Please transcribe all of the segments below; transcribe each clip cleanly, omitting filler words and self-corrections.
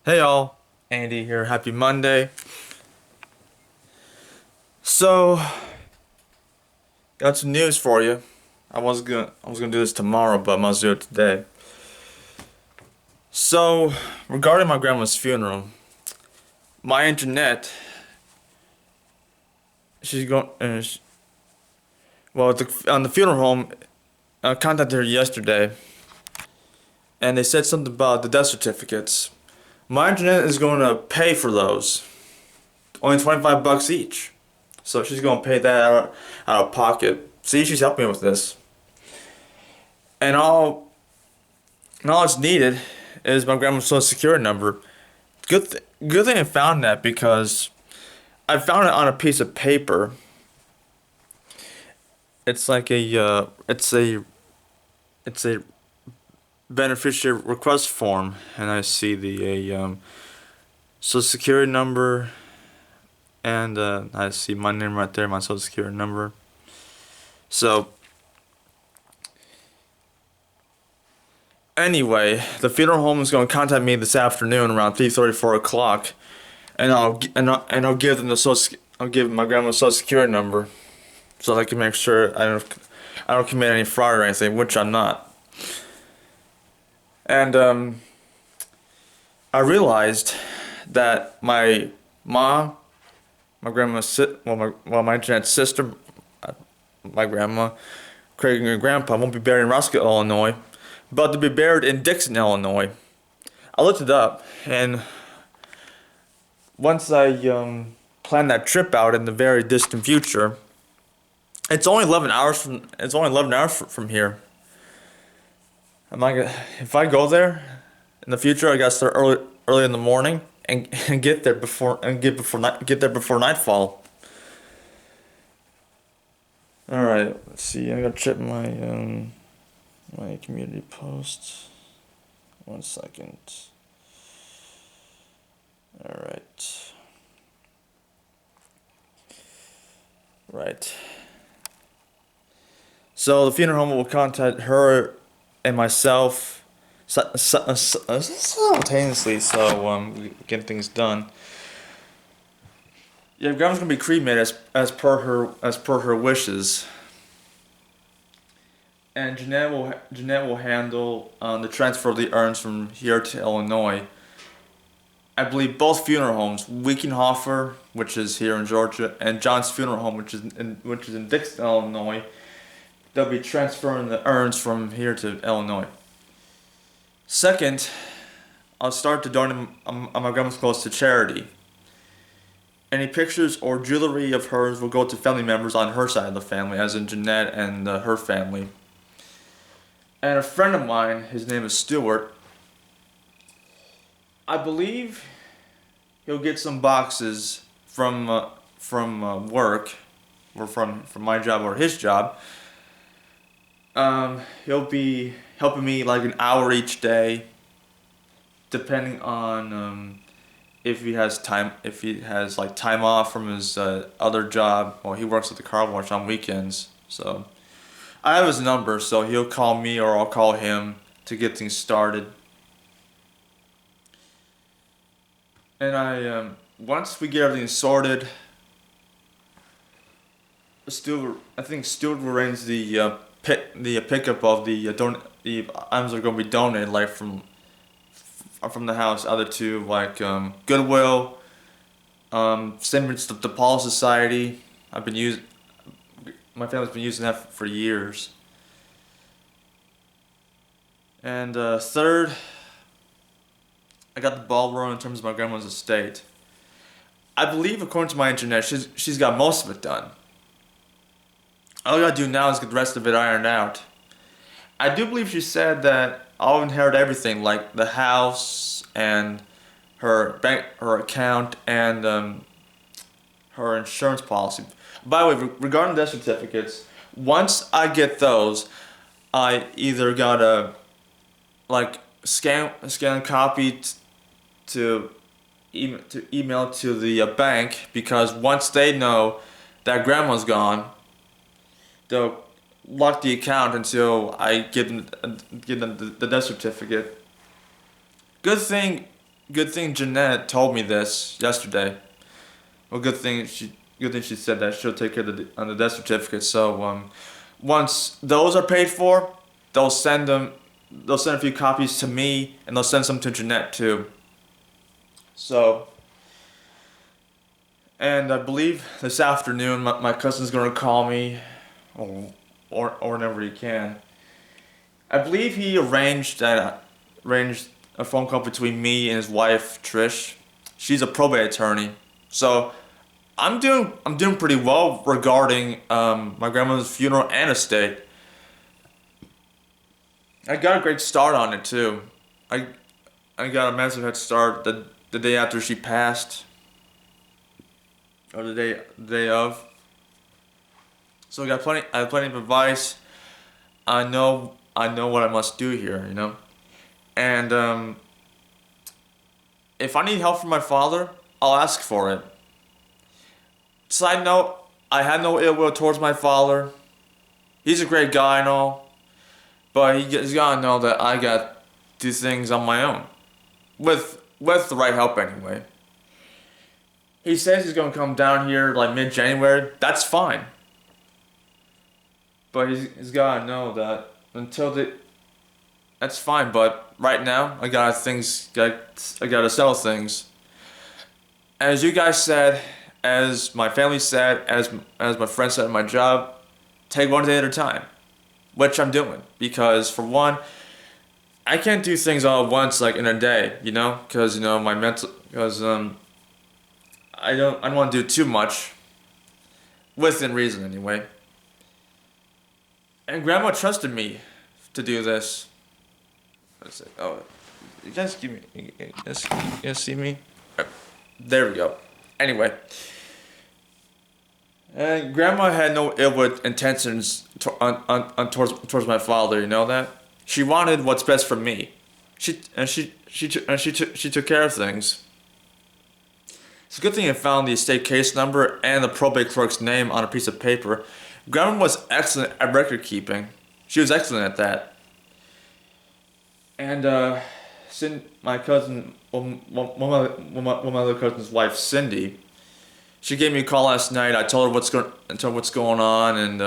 Hey y'all, Andy here. Happy Monday. So, got some news for you. I was gonna do this tomorrow, but I must do it today. So, regarding my grandma's funeral, my internet, she's going. Well, on the funeral home, I contacted her yesterday, and they said something about the death certificates. My internet is going to pay for those, only $25 each. So she's gonna pay that out of pocket. See, she's helping me with this. And all it's needed is my grandma's social security number. Good thing I found that because I found it on a piece of paper. It's like it's a beneficiary request form, and I see the social security number, and I see my name right there, my social security number. So anyway, the funeral home is going to contact me this afternoon around 3:30, 4 o'clock, and I'll give them I'll give my grandma's social security number, so they can make sure I don't commit any fraud or anything, which I'm not. And I realized that my mom, my grandma's my aunt's sister, uh, my grandma, Craig and grandpa won't be buried in Roscoe, Illinois, but to be buried in Dixon, Illinois. I looked it up, and once I plan that trip out in the very distant future, it's only 11 hours from here. If I go there in the future, I gotta start early in the morning and get there get there before nightfall. All right, let's see. I gotta check my community posts. 1 second. All right. Right. So the funeral home will contact her and myself simultaneously, so we get things done. Yeah, grandma's gonna be cremated as per her wishes, and Jeanette will handle the transfer of the urns from here to Illinois. I believe both funeral homes, Wiekenhofer, which is here in Georgia, and John's Funeral Home, which is in Dixon, Illinois, they'll be transferring the urns from here to Illinois. Second, I'll start to donate my grandma's clothes to charity. Any pictures or jewelry of hers will go to family members on her side of the family, as in Jeanette and her family. And a friend of mine, his name is Stuart, I believe he'll get some boxes from work, or from my job or his job. He'll be helping me like an hour each day, depending on if he has like time off from his other job. Well, he works at the car wash on weekends, so I have his number, so he'll call me or I'll call him to get things started. And once we get everything sorted, I think Stuart will arrange the pickup of the items that are going to be donated, like from the house, either to like Goodwill, St. Vincent de Paul Society. My family's been using that for years. And third, I got the ball rolling in terms of my grandma's estate. I believe, according to my internet, she's got most of it done. All I gotta do now is get the rest of it ironed out. I do believe she said that I'll inherit everything, like the house and her account, and her insurance policy. By the way, regarding death certificates, once I get those, I either gotta like scan a copy to email to the bank, because once they know that grandma's gone, they'll lock the account until I give them the death certificate. Good thing good thing Jeanette told me this yesterday. Well, good thing she said that she'll take care of the death certificate. So once those are paid for, they'll send them. They'll send a few copies to me, and they'll send some to Jeanette too. So, and I believe this afternoon my cousin's gonna call me, or whenever he can. I believe he arranged a phone call between me and his wife Trish. She's a probate attorney, so I'm doing pretty well regarding my grandmother's funeral and estate. I got a great start on it too. I I got a massive head start the day after she passed, or the day of. So I have plenty of advice. I know what I must do here, you know. And if I need help from my father, I'll ask for it. Side note, I had no ill will towards my father. He's a great guy and all, but he's gotta know that I got to do things on my own, with the right help anyway. He says he's gonna come down here like mid-January. That's fine, but he's gotta know that until the that's fine. But right now, I gotta settle things. As you guys said, as my family said, as my friends said at my job, take one day at a time, which I'm doing because for one, I can't do things all at once like in a day, you know, because I don't want to do too much, within reason anyway. And Grandma trusted me to do this. Let's see. Oh, you guys give me, you guys see me? There we go. Anyway. And Grandma had no ill intentions towards my father. You know that. She wanted what's best for me. She took care of things. It's a good thing I found the estate case number and the probate clerk's name on a piece of paper. Grandma was excellent at record keeping. She was excellent at that. And my cousin, one of my other cousin's wife, Cindy. She gave me a call last night. I told her what's going on, and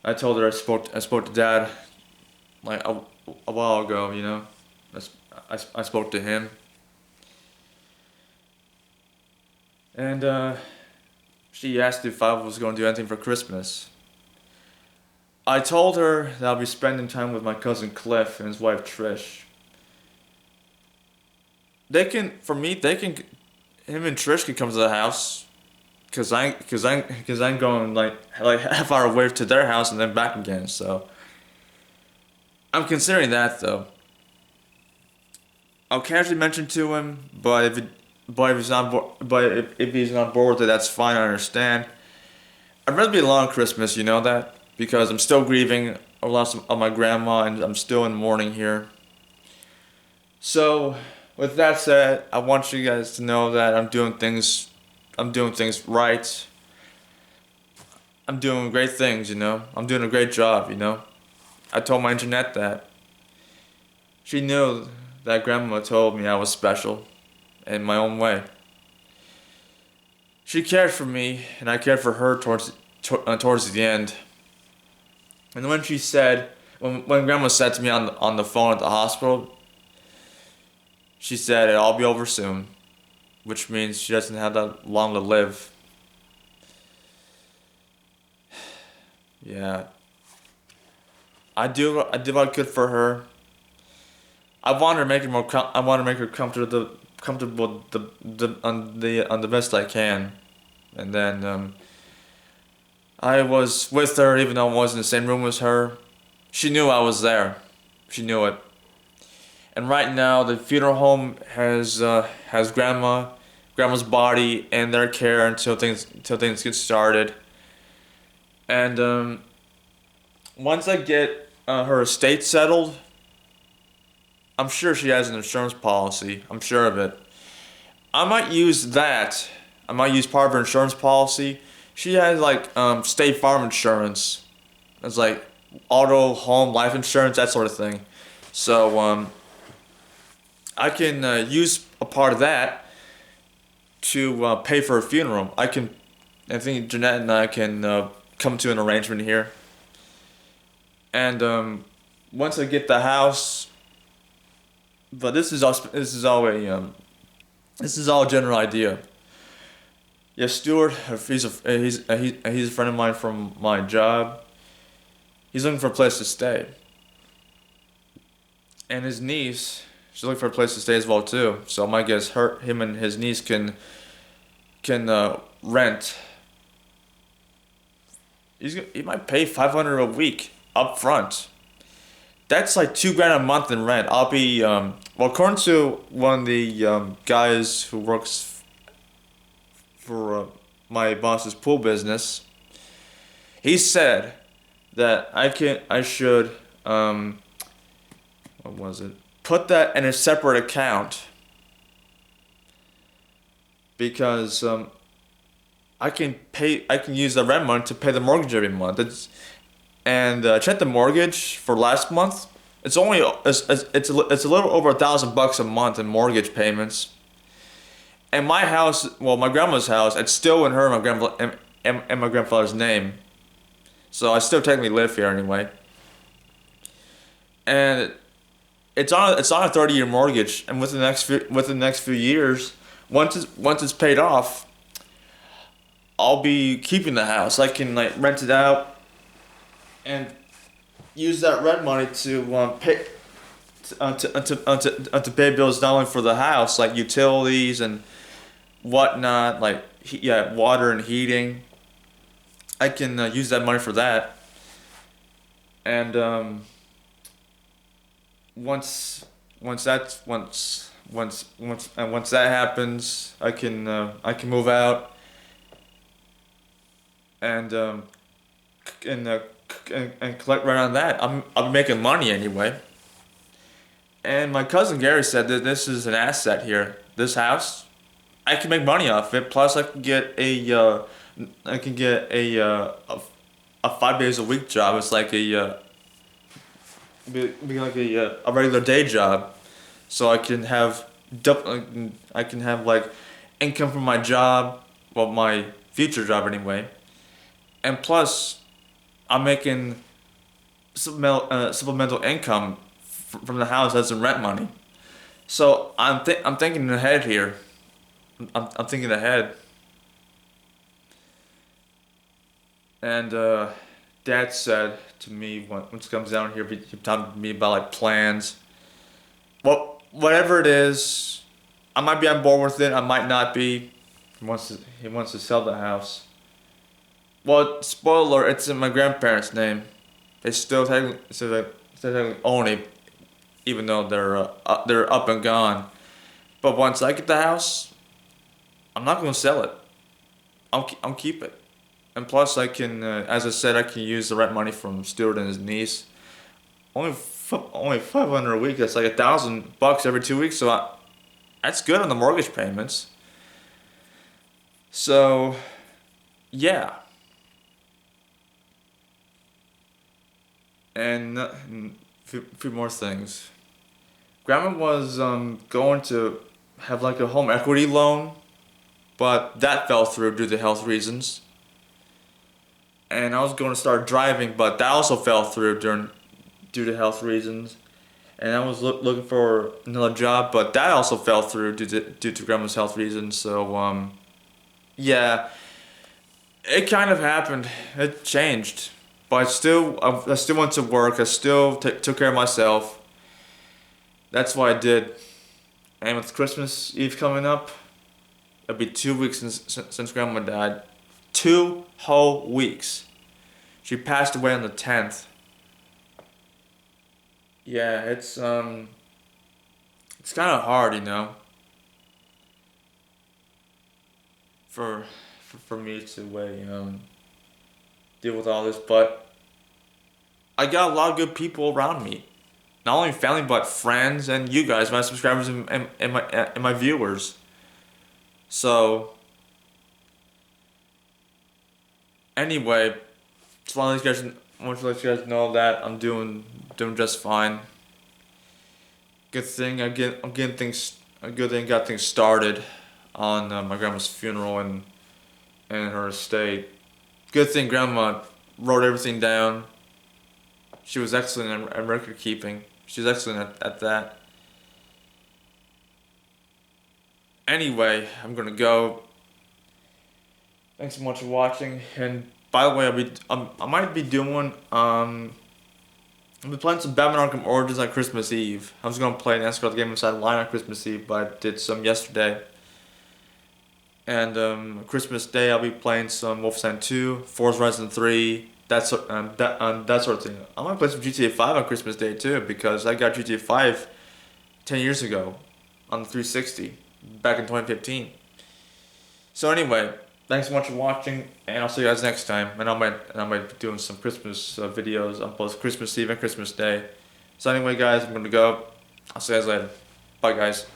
I told her I spoke to Dad like a while ago. You know, I spoke to him, and she asked if I was going to do anything for Christmas. I told her that I'll be spending time with my cousin Cliff and his wife Trish. Him and Trish can come to the house, cause I'm going like half hour away to their house and then back again. So I'm considering that though. I'll casually mention to him, but if he's on board with it, that's fine. I understand. I'd rather be alone on Christmas, you know that, because I'm still grieving a loss of my grandma and I'm still in mourning here. So, with that said, I want you guys to know that I'm doing things right. I'm doing great things, you know. I'm doing a great job, you know. I told my Jeanette that. She knew that Grandma told me I was special in my own way. She cared for me, and I cared for her towards the end. And when Grandma said to me on the phone at the hospital, she said it'll all be over soon, which means she doesn't have that long to live. Yeah. I do what I could for her. I want to make her comfortable on the best I can, and then I was with her even though I wasn't in the same room as her. She knew I was there. She knew it. And right now, the funeral home has grandma's body in their care until things get started. And once I get her estate settled, I'm sure she has an insurance policy. I'm sure of it. I might use that. I might use part of her insurance policy. She has like State Farm insurance. It's like auto, home, life insurance, that sort of thing. So I can use a part of that to pay for a funeral. I think Jeanette and I can come to an arrangement here. And once I get the house, but this is all a general idea. Yeah, Stuart, he's a friend of mine from my job. He's looking for a place to stay, and his niece, she's looking for a place to stay as well too. So I might guess him and his niece can rent. He might pay 500 a week up front. That's like 2 grand a month in rent. I'll be well, according to one of the guys who works for my boss's pool business, he said that I should what was it? Put that in a separate account because I can use the rent money to pay the mortgage every month. Check the mortgage for last month. It's a little over $1,000 a month in mortgage payments. And my house, well, my grandma's house, it's still in her and my grandfather's name. So I still technically live here anyway. And it's on a 30-year mortgage, and within the next few years, once it's paid off, I'll be keeping the house. I can like rent it out and use that rent money to pay bills not only for the house, like utilities and whatnot, like water and heating. I can use that money for that, and once that happens, I can move out and collect right on that. I'm making money anyway. And my cousin Gary said that this is an asset here. This house, I can make money off it. Plus, I can get a 5 days a week job. It's like be like a regular day job, so I can have like income from my job, well, my future job anyway, and plus I'm making supplemental income from the house as in rent money. So I'm thinking ahead here. I'm thinking ahead. And Dad said to me once it comes down here, he talked to me about like plans. Well, whatever it is, I might be on board with it. I might not be. He wants to sell the house. Well, spoiler, it's in my grandparents' name. They still technically own it, even though they're up and gone. But once I get the house, I'm not gonna sell it. I'll keep it. And plus, I can, as I said, I can use the rent money from Stuart and his niece. Only 500 a week. That's like $1,000 every 2 weeks. So that's good on the mortgage payments. So, yeah. And a few more things. Grandma was going to have like a home equity loan, but that fell through due to health reasons. And I was going to start driving, but that also fell through due to health reasons. And I was looking for another job, but that also fell through due to Grandma's health reasons. So yeah, it kind of happened. It changed, but I still went to work. I still took care of myself. That's what I did. And with Christmas Eve coming up, it'll be 2 weeks since Grandma died. 2 whole weeks. She passed away on the 10th. Yeah, it's kind of hard, you know, for me to deal with all this, but I got a lot of good people around me. Not only family, but friends and you guys, my subscribers and my viewers. So anyway, just want to let you guys know that I'm doing just fine. Good thing got things started on my grandma's funeral and her estate. Good thing Grandma wrote everything down. She was excellent at record keeping. She's excellent at that. Anyway, I'm gonna go. Thanks so much for watching. And by the way, I might be doing I'll be playing some Batman Arkham Origins on Christmas Eve. I was gonna play an NASCAR game inside line on Christmas Eve, but I did some yesterday. And Christmas Day, I'll be playing some Wolfenstein 2, Forza Horizon 3, that sort of thing. I might play some GTA 5 on Christmas Day too, because I got GTA 5 10 years ago on the 360 back in 2015. So anyway, thanks so much for watching, and I'll see you guys next time. And I might be doing some Christmas videos on both Christmas Eve and Christmas Day. So anyway, guys, I'm gonna go. I'll see you guys later. Bye, guys.